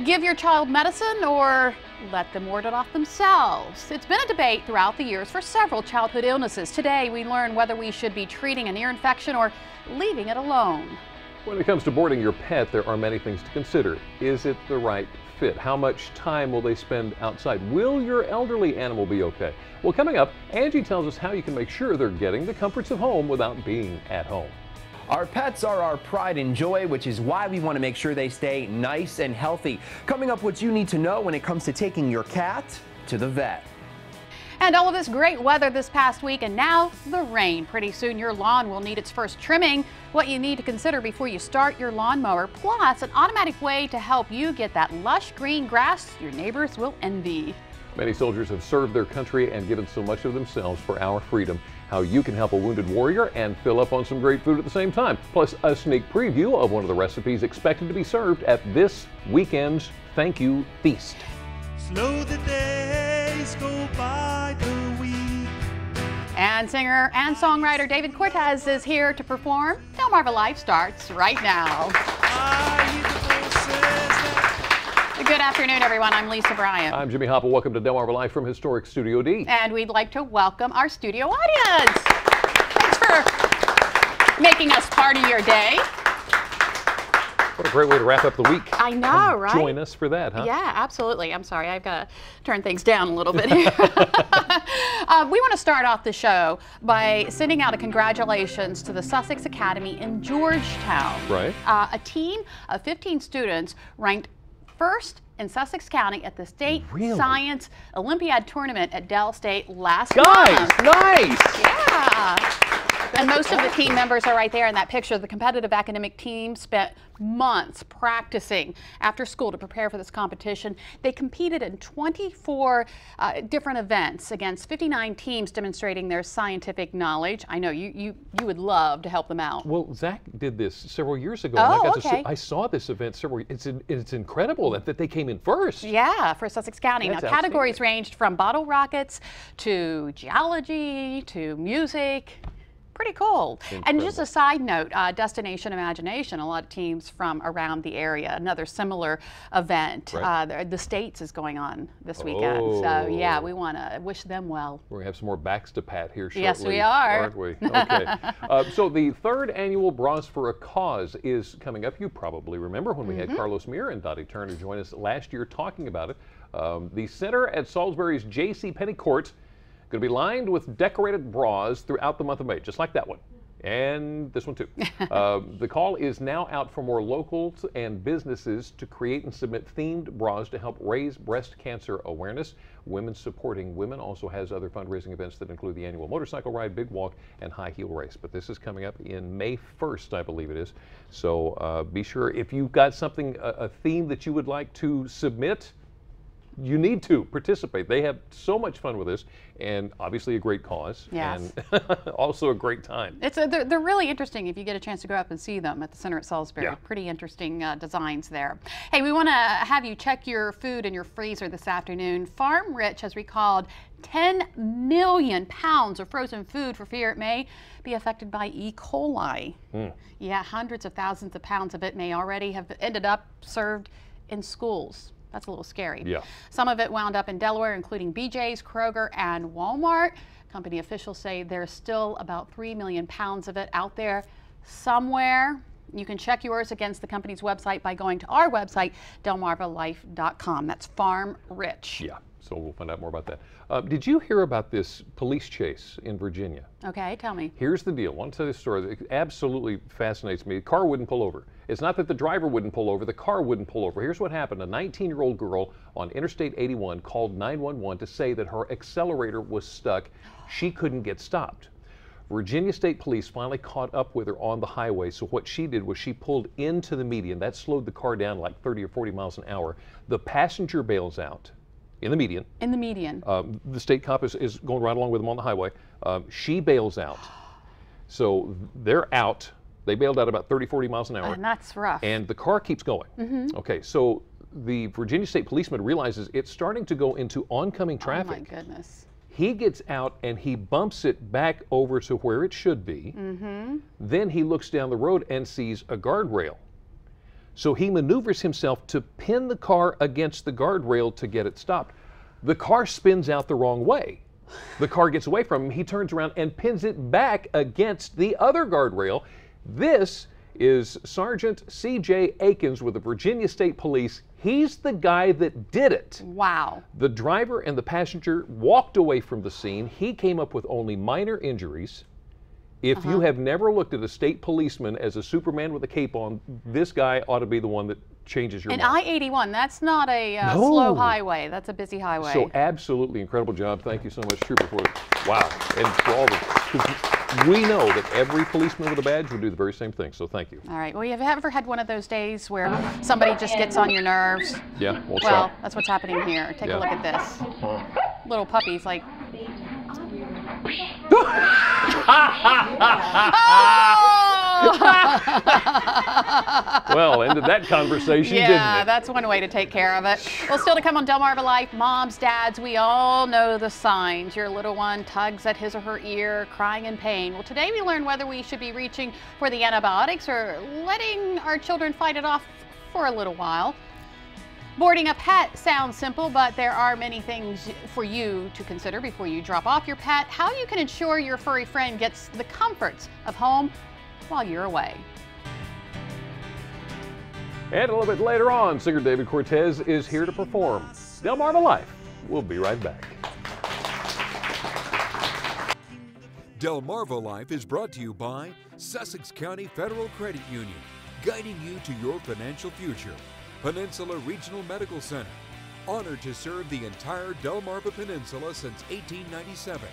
Give your child medicine or let them ward it off themselves? It's been a debate throughout the years for several childhood illnesses. Today, we learn whether we should be treating an ear infection or leaving it alone. When it comes to boarding your pet, there are many things to consider. Is it the right fit? How much time will they spend outside? Will your elderly animal be okay? Well, coming up, Angie tells us how you can make sure they're getting the comforts of home without being at home. Our pets are our pride and joy, which is why we want to make sure they stay nice and healthy. Coming up, what you need to know when it comes to taking your cat to the vet. And all of this great weather this past week, and now the rain. Pretty soon your lawn will need its first trimming. What you need to consider before you start your lawnmower, plus an automatic way to help you get that lush green grass your neighbors will envy. Many soldiers have served their country and given so much of themselves for our freedom. How you can help a wounded warrior and fill up on some great food at the same time. Plus a sneak preview of one of the recipes expected to be served at this weekend's Thank You Feast. Slow the days go by the week. And singer and songwriter David Cortez is here to perform. Delmarva Life starts right now. Good afternoon, everyone. I'm Lisa Bryant. I'm Jimmy Hopple. Welcome to Delmarva Live from historic Studio D. And we'd like to welcome our studio audience. Thanks for making us part of your day. What a great way to wrap up the week. I know, right? Join us for that, huh? Yeah, absolutely. I'm sorry, I've got to turn things down a little bit here. We want to start off the show by sending out a congratulations to the Sussex Academy in Georgetown. Right. A team of 15 students ranked first in Sussex County at the State Science Olympiad Tournament at Dell State last month. Nice! Yeah. And most of the team members are right there in that picture. The competitive academic team spent months practicing after school to prepare for this competition. They competed in 24 different events against 59 teams demonstrating their scientific knowledge. I know you would love to help them out. Well, Zach did this several years ago. Oh, and okay. I saw this event several. It's incredible that they came in first. Yeah, for Sussex County. That's now, categories ranged from bottle rockets to geology to music. Pretty cool. Incredible. And just a side note, Destination Imagination, a lot of teams from around the area, another similar event. Right. The States is going on this weekend. So yeah, we want to wish them well. We're going to have some more backs to pat here shortly. Yes, we are. Aren't we? Okay. So the third annual Bras for a Cause is coming up. You probably remember when we had Carlos Mir and Dottie Turner join us last year talking about it. The center at Salisbury's J.C. Penney Court going to be lined with decorated bras throughout the month of May, just like that one. And this one too. The call is now out for more locals and businesses to create and submit themed bras to help raise breast cancer awareness. Women Supporting Women also has other fundraising events that include the annual motorcycle ride, big walk, and high heel race. But this is coming up in May 1st, I believe it is. So be sure if you've got something, a theme that you would like to submit, you need to participate. They have so much fun with this, and obviously a great cause, yes. And also a great time. They're really interesting if you get a chance to go up and see them at the center at Salisbury. Yeah. Pretty interesting designs there. Hey, we want to have you check your food in your freezer this afternoon. Farm Rich has recalled 10 million pounds of frozen food for fear it may be affected by E. coli. Yeah, hundreds of thousands of pounds of it may already have ended up served in schools. That's a little scary. Yeah. Some of it wound up in Delaware, including BJ's, Kroger, and Walmart. Company officials say there's still about 3 million pounds of it out there somewhere. You can check yours against the company's website by going to our website, delmarvalife.com. That's Farm Rich. Yeah, so we'll find out more about that. Did you hear about this police chase in Virginia? Okay, tell me. Here's the deal. I want to tell you a story that absolutely fascinates me. The car wouldn't pull over. It's not that the driver wouldn't pull over, the car wouldn't pull over. Here's what happened. A 19-year-old girl on Interstate 81 called 911 to say that her accelerator was stuck. She couldn't get stopped. Virginia State Police finally caught up with her on the highway, so what she did was she pulled into the median. That slowed the car down like 30 or 40 miles an hour. The passenger bails out in the median. In the median. The state cop is going right along with them on the highway. She bails out. So they're out. They bailed out about 30, 40 miles an hour. And that's rough. And the car keeps going. Okay, so the Virginia State policeman realizes it's starting to go into oncoming traffic. Oh my goodness. He gets out and he bumps it back over to where it should be. Then he looks down the road and sees a guardrail. So he maneuvers himself to pin the car against the guardrail to get it stopped. The car spins out the wrong way. The car gets away from him. He turns around and pins it back against the other guardrail. This is Sergeant C.J. Akins with the Virginia State Police. He's the guy that did it. Wow. The driver and the passenger walked away from the scene. He came up with only minor injuries. If you have never looked at a state policeman as a Superman with a cape on, this guy ought to be the one that changes your And mind. I-81, that's not a No. slow highway. That's a busy highway. So absolutely incredible job. Thank you so much, Trooper. Wow. And for all the, we know that every policeman with a badge would do the very same thing. So thank you. All right. Well, have you ever had one of those days where somebody just gets on your nerves? Yeah. Won't Well, stop. that's what's happening here. Take a look at this. Little puppy's like. Well, ended that conversation, didn't Yeah, it? that's one way to take care of it. Well, still to come on Delmarva Life, moms, dads, we all know the signs. Your little one tugs at his or her ear, crying in pain. Well, today we learn whether we should be reaching for the antibiotics or letting our children fight it off for a little while. Boarding a pet sounds simple, but there are many things for you to consider before you drop off your pet. How you can ensure your furry friend gets the comforts of home while you're away. And a little bit later on, singer David Cortez is here to perform. Delmarva Life. We'll be right back. Delmarva Life is brought to you by Sussex County Federal Credit Union, guiding you to your financial future. Peninsula Regional Medical Center, honored to serve the entire Delmarva Peninsula since 1897.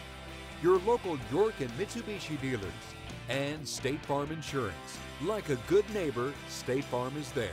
Your local York and Mitsubishi dealers. And State Farm Insurance. Like a good neighbor, State Farm is there.